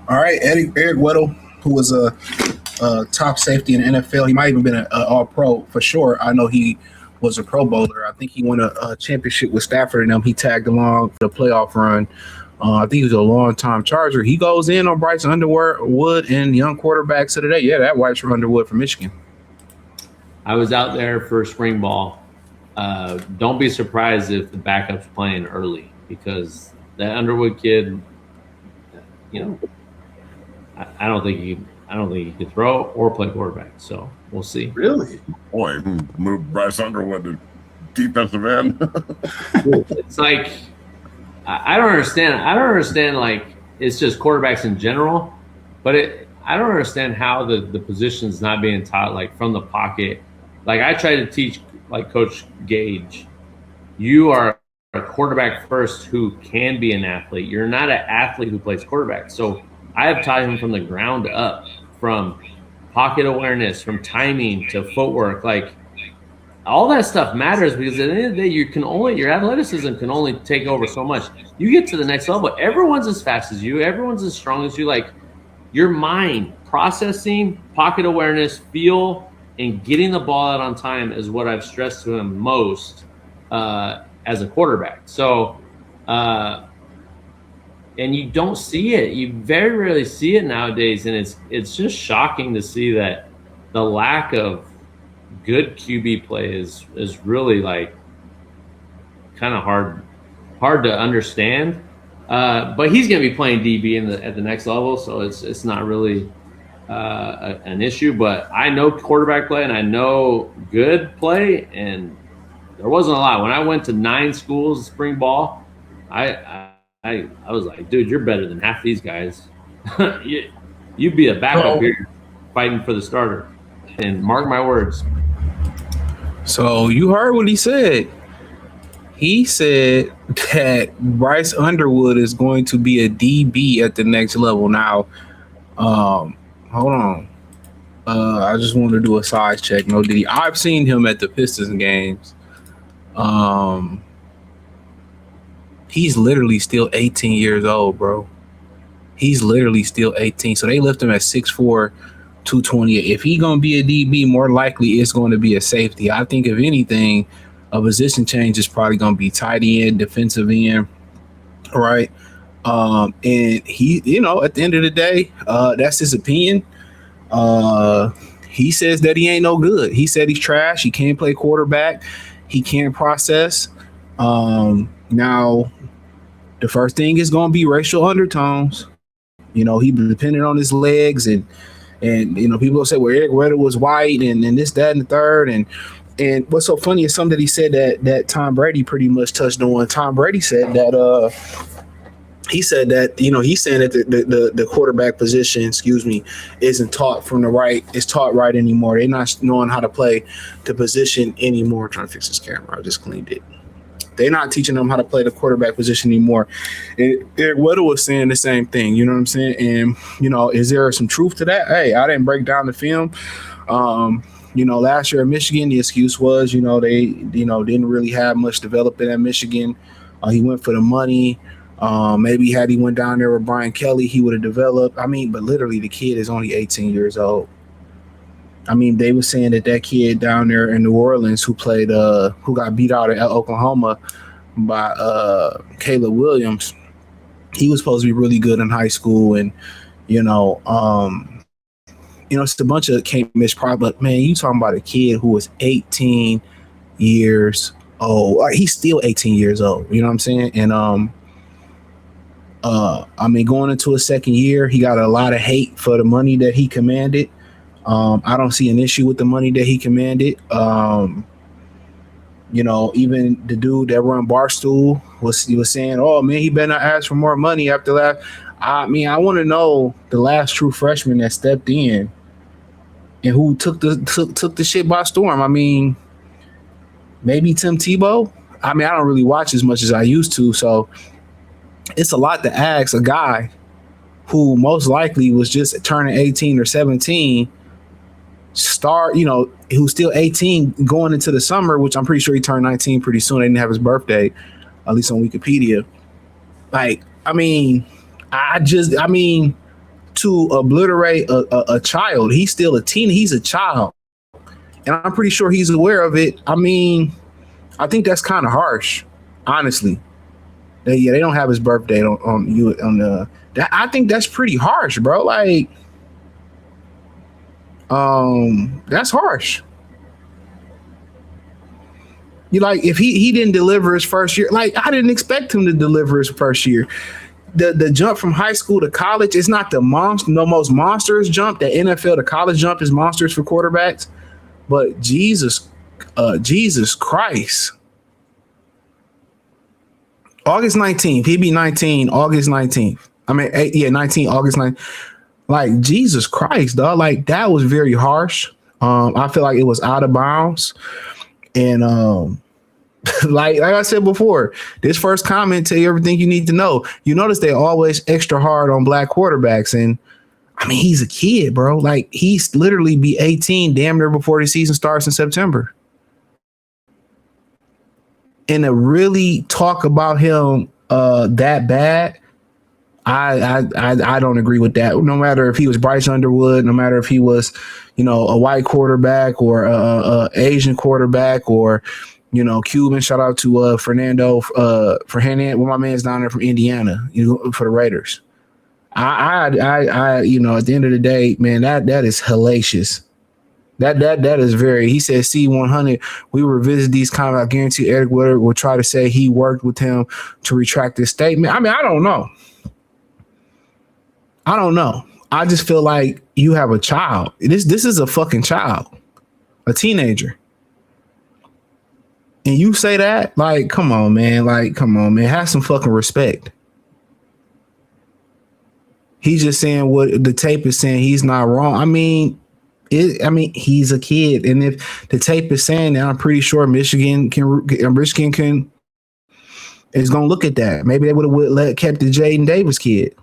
All right, Eric Weddle, who was a top safety in the NFL. He might even been an All Pro for sure. I know he was a Pro Bowler. I think he won a championship with Stafford and them. He tagged along the playoff run. I think he was a long time Charger. He goes in on Bryce Underwood and young quarterbacks of the day. Yeah, that white's from Underwood from Michigan. I was out there for spring ball. Don't be surprised if the backup's playing early because that Underwood kid, you know, I don't think he could throw or play quarterback. So we'll see. Really? Boy, moved Bryce Underwood to defensive end. It's like I don't understand. I don't understand. Like it's just quarterbacks in general, but I don't understand how the position's not being taught like from the pocket. Like I try to teach like Coach Gage. You are a quarterback first who can be an athlete. You're not an athlete who plays quarterback. So I have taught him from the ground up, from pocket awareness, from timing to footwork. Like all that stuff matters because at the end of the day, your athleticism can only take over so much. You get to the next level, everyone's as fast as you, everyone's as strong as you. Like your mind processing, pocket awareness, feel, and getting the ball out on time is what I've stressed to him most as a quarterback. So, and you don't see it. You very rarely see it nowadays, and it's just shocking to see that the lack of good QB play is really like kind of hard to understand. But he's going to be playing DB at the next level, so it's not really an issue. But I know quarterback play and I know good play, and there wasn't a lot. When I went to 9 schools spring ball, I was like, dude, you're better than half these guys. You'd be a backup here fighting for the starter. And mark my words. So you heard what he said. He said that Bryce Underwood is going to be a DB at the next level. Now, hold on. I just wanted to do a size check. No, did he? I've seen him at the Pistons games. He's literally still 18 years old, bro. He's literally still 18. So they left him at 6'4", 220. If he's going to be a DB, more likely it's going to be a safety. I think if anything, a position change is probably going to be tight end, defensive end, right? And he, at the end of the day, that's his opinion. He says that he ain't no good. He said he's trash. He can't play quarterback. He can't process. Now, the first thing is going to be racial undertones. He depending on his legs and people will say, well, Eric Weddle was white and this, that, and the third. And what's so funny is something that he said that Tom Brady pretty much touched on. Tom Brady said that he's saying that the quarterback position, isn't taught from the right. It's taught right anymore. They're not knowing how to play the position anymore. I'm trying to fix this camera. I just cleaned it. They're not teaching them how to play the quarterback position anymore. And Eric Weddle was saying the same thing. You know what I'm saying? And is there some truth to that? Hey, I didn't break down the film. Last year at Michigan, the excuse was, they, didn't really have much development at Michigan. He went for the money. Maybe had he went down there with Brian Kelly, he would have developed. But literally the kid is only 18 years old. They were saying that kid down there in New Orleans who got beat out at Oklahoma by Caleb Williams, he was supposed to be really good in high school. And, it's a bunch of can't miss problems. But, man, you talking about a kid who was 18 years old. He's still 18 years old. You know what I'm saying? And, going into his second year, he got a lot of hate for the money that he commanded. I don't see an issue with the money that he commanded. Even the dude that run Barstool was saying, "Oh man, he better not ask for more money after that." I want to know the last true freshman that stepped in and who took the shit by storm. Maybe Tim Tebow. I don't really watch as much as I used to, so it's a lot to ask a guy who most likely was just turning 18 or 17. Who's still 18 going into the summer, which I'm pretty sure he turned 19 pretty soon. They didn't have his birthday, at least on Wikipedia. to obliterate a child. He's still a teen. He's a child, and I'm pretty sure he's aware of it. I mean, I think that's kind of harsh, honestly. They don't have his birthday on the. I think that's pretty harsh, bro. Like, that's harsh. You like if he didn't deliver his first year, like I didn't expect him to deliver his first year. The jump from high school to college is not the most monstrous jump. The NFL to college jump is monsters for quarterbacks, but Jesus Christ. August 19th, he be 19, August 19th. I mean, 19, August 9th. Like, Jesus Christ, dog. Like, that was very harsh. I feel like it was out of bounds. And like I said before, this first comment tell you everything you need to know. You notice they always extra hard on black quarterbacks. And I mean, he's a kid, bro. Like, he's literally be 18 damn near before the season starts in September. And to really talk about him that bad, I don't agree with that. No matter if he was Bryce Underwood, no matter if he was, a white quarterback or a Asian quarterback or, Cuban. Shout out to Fernando for Hernandez. Well, my man's down there from Indiana, for the Raiders. I at the end of the day, man, that is hellacious. That is very. He said C100. We revisit these comments. I guarantee Eric Woodard will try to say he worked with him to retract this statement. I mean, I don't know. I just feel like you have a child. This is a fucking child, a teenager, and you say that, like, come on, man. Have some fucking respect. He's just saying what the tape is saying. He's not wrong. I mean, he's a kid, and if the tape is saying that, I'm pretty sure Michigan is gonna look at that. Maybe they would have kept the Jaden Davis kid.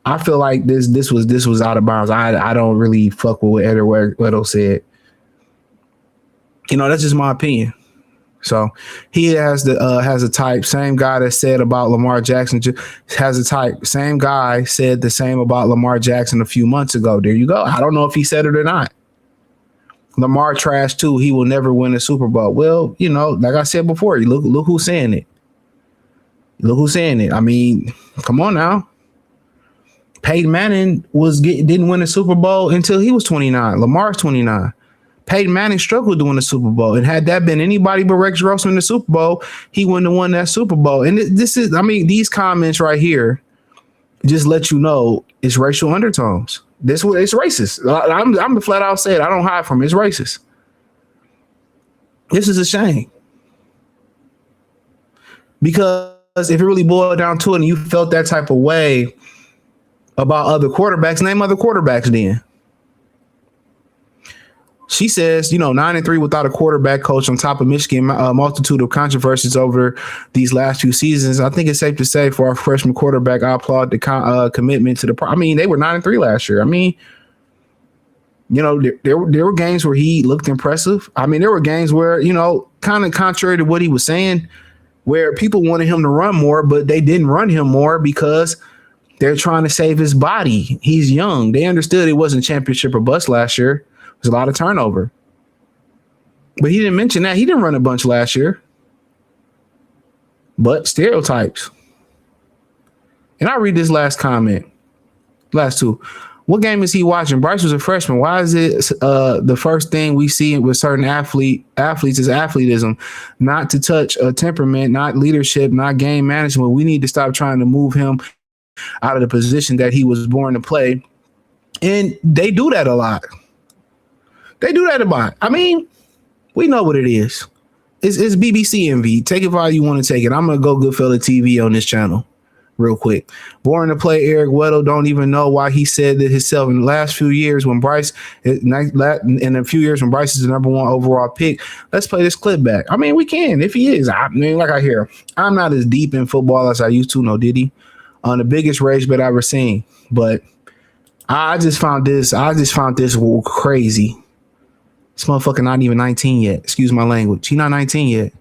I feel like this was out of bounds. I don't really fuck with what Edward Weddle said. That's just my opinion. So he has a type. Same guy that said about Lamar Jackson has a type. Same guy said the same about Lamar Jackson a few months ago. There you go. I don't know if he said it or not. Lamar trash too. He will never win a Super Bowl. Well, like I said before, look who's saying it. Look who's saying it. I mean, come on now. Peyton Manning didn't win a Super Bowl until he was 29. Lamar's 29. Peyton Manning struggled to win the Super Bowl. And had that been anybody but Rex Grossman in the Super Bowl, he wouldn't have won that Super Bowl. And these comments right here just let you know it's racial undertones. It's racist. I'm flat out saying, I don't hide from it. It's racist. This is a shame. Because if it really boiled down to it and you felt that type of way about other quarterbacks, name other quarterbacks then. She says, 9-3 without a quarterback coach on top of Michigan, a multitude of controversies over these last few seasons. I think it's safe to say for our freshman quarterback, I applaud the commitment to I mean, they were 9-3 last year. I mean, there were games where he looked impressive. I mean, there were games where, kind of contrary to what he was saying, where people wanted him to run more, but they didn't run him more because they're trying to save his body. He's young. They understood it wasn't championship or bust last year. There's a lot of turnover. But he didn't mention that. He didn't run a bunch last year. But stereotypes. And I read this last comment. Last two. What game is he watching? Bryce was a freshman. Why is it the first thing we see with certain athletes is athletism? Not to touch temperament, not leadership, not game management. We need to stop trying to move him out of the position that he was born to play. And they do that a lot. I mean, we know what it is. It's BBC MV. Take it how you want to take it. I'm going to go Goodfella TV on this channel real quick. Born to play Eric Weddle. Don't even know why he said that himself in the last few years when Bryce is the number one overall pick. Let's play this clip back. I mean, we can if he is. I mean, like I hear, I'm not as deep in football as I used to. No, did he? On the biggest rage bet I've ever seen. But I just found this crazy. This motherfucker not even 19 yet. Excuse my language. He not 19 yet.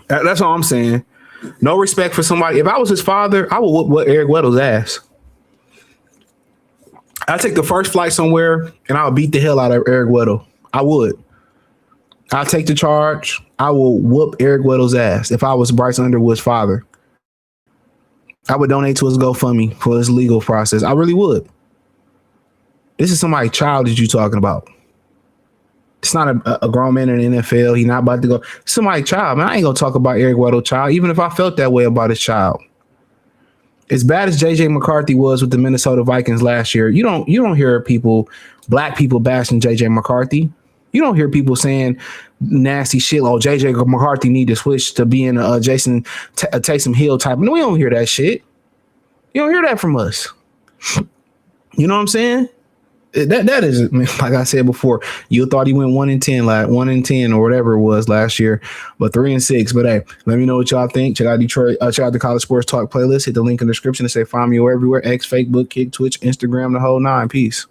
That's all I'm saying. No respect for somebody. If I was his father, I would whoop Eric Weddle's ass. I'd take the first flight somewhere and I would beat the hell out of Eric Weddle. I would. I'll take the charge. I will whoop Eric Weddle's ass if I was Bryce Underwood's father. I would donate to his GoFundMe for his legal process. I really would. This is somebody's child that you're talking about. It's not a grown man in the NFL. He's not about to go. It's somebody's child, man. I ain't gonna talk about Eric Weddle's child, even if I felt that way about his child. As bad as JJ McCarthy was with the Minnesota Vikings last year, you don't hear black people bashing JJ McCarthy. You don't hear people saying nasty shit. Oh, JJ McCarthy need to switch to being a Jason Taysom Hill type. No, we don't hear that shit. You don't hear that from us. You know what I'm saying? That is, like I said before, you thought he went 1-10, like 1-10 or whatever it was last year, but 3-6. But hey, let me know what y'all think. Check out Detroit. Check out the College Sports Talk playlist. Hit the link in the description and say find me everywhere. X, Facebook, Kick, Twitch, Instagram, the whole nine. Peace.